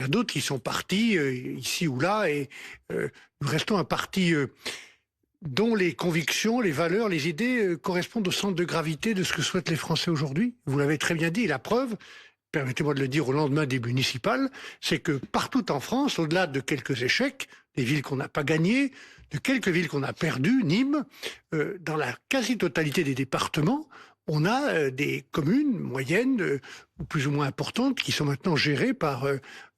a d'autres qui sont partis ici ou là, et nous restons un parti dont les convictions, les valeurs, les idées correspondent au centre de gravité de ce que souhaitent les Français aujourd'hui. Vous l'avez très bien dit, la preuve, permettez-moi de le dire au lendemain des municipales, c'est que partout en France, au-delà de quelques échecs, des villes qu'on n'a pas gagnées, de quelques villes qu'on a perdues, Nîmes, dans la quasi-totalité des départements, on a des communes moyennes ou plus ou moins importantes qui sont maintenant gérées par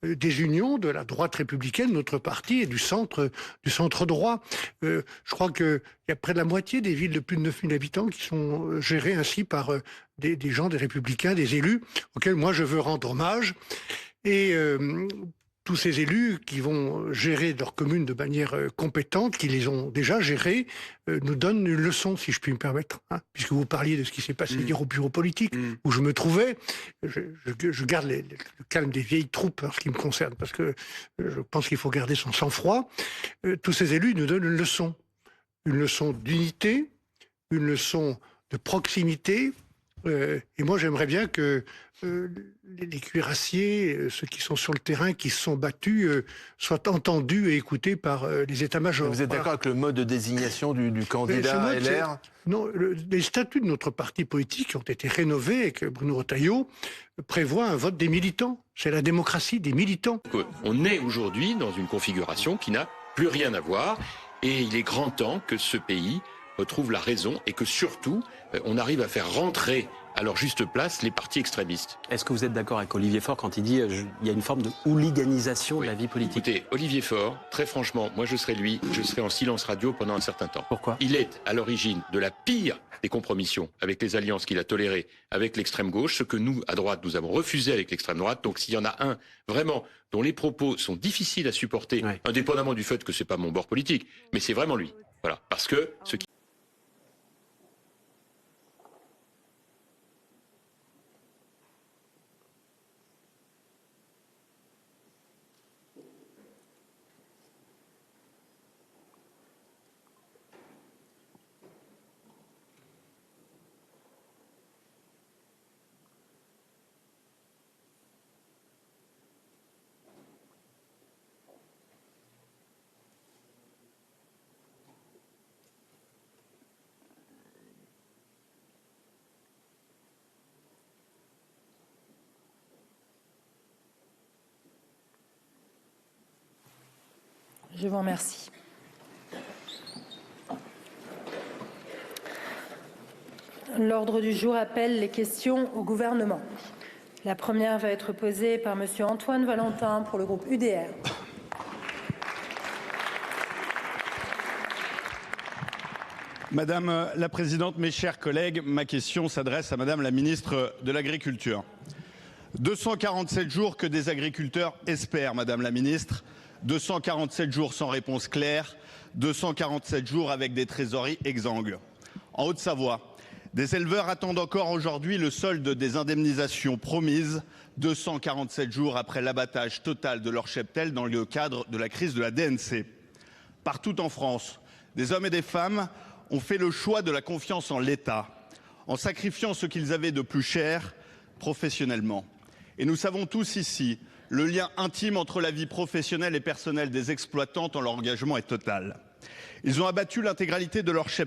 des unions de la droite républicaine, notre parti, et du centre droit. Je crois qu'il y a près de la moitié des villes de plus de 9000 habitants qui sont gérées ainsi par des gens, des républicains, des élus, auxquels moi je veux rendre hommage. Et tous ces élus qui vont gérer leur commune de manière compétente, qui les ont déjà gérées, nous donnent une leçon, si je puis me permettre. Hein, puisque vous parliez de ce qui s'est passé hier au bureau politique, où je me trouvais. Je garde le calme des vieilles troupes en ce qui me concerne, parce que je pense qu'il faut garder son sang-froid. Tous ces élus nous donnent une leçon d'unité, une leçon de proximité. Et moi, j'aimerais bien que les cuirassiers, ceux qui sont sur le terrain, qui se sont battus, soient entendus et écoutés par les états-majors. Vous êtes d'accord avec le mode de désignation du candidat LR? Non, les statuts de notre parti politique ont été rénovés et que Bruno Retailleau prévoit un vote des militants. C'est la démocratie des militants. On est aujourd'hui dans une configuration qui n'a plus rien à voir, et il est grand temps que ce pays retrouve la raison et que surtout on arrive à faire rentrer à leur juste place les partis extrémistes. Est-ce que vous êtes d'accord avec Olivier Faure quand il dit il y a une forme de hooliganisation de la vie politique? Écoutez, Olivier Faure, très franchement, moi je serais lui, je serais en silence radio pendant un certain temps. Pourquoi? Il est à l'origine de la pire des compromissions avec les alliances qu'il a tolérées avec l'extrême gauche, ce que nous, à droite, nous avons refusé avec l'extrême droite. Donc s'il y en a un, vraiment, dont les propos sont difficiles à supporter, indépendamment du fait que c'est pas mon bord politique, mais c'est vraiment lui. Voilà, parce que ce qui... Je vous remercie. L'ordre du jour appelle les questions au gouvernement. La première va être posée par Monsieur Antoine Valentin pour le groupe UDR. Madame la Présidente, mes chers collègues, ma question s'adresse à Madame la Ministre de l'Agriculture. 247 jours que des agriculteurs espèrent, Madame la Ministre. 247 jours sans réponse claire, 247 jours avec des trésoreries exsangues. En Haute-Savoie, des éleveurs attendent encore aujourd'hui le solde des indemnisations promises, 247 jours après l'abattage total de leur cheptel dans le cadre de la crise de la DNC. Partout en France, des hommes et des femmes ont fait le choix de la confiance en l'État, en sacrifiant ce qu'ils avaient de plus cher professionnellement. Et nous savons tous ici le lien intime entre la vie professionnelle et personnelle des exploitants, tant leur engagement est total. Ils ont abattu l'intégralité de leur cheptel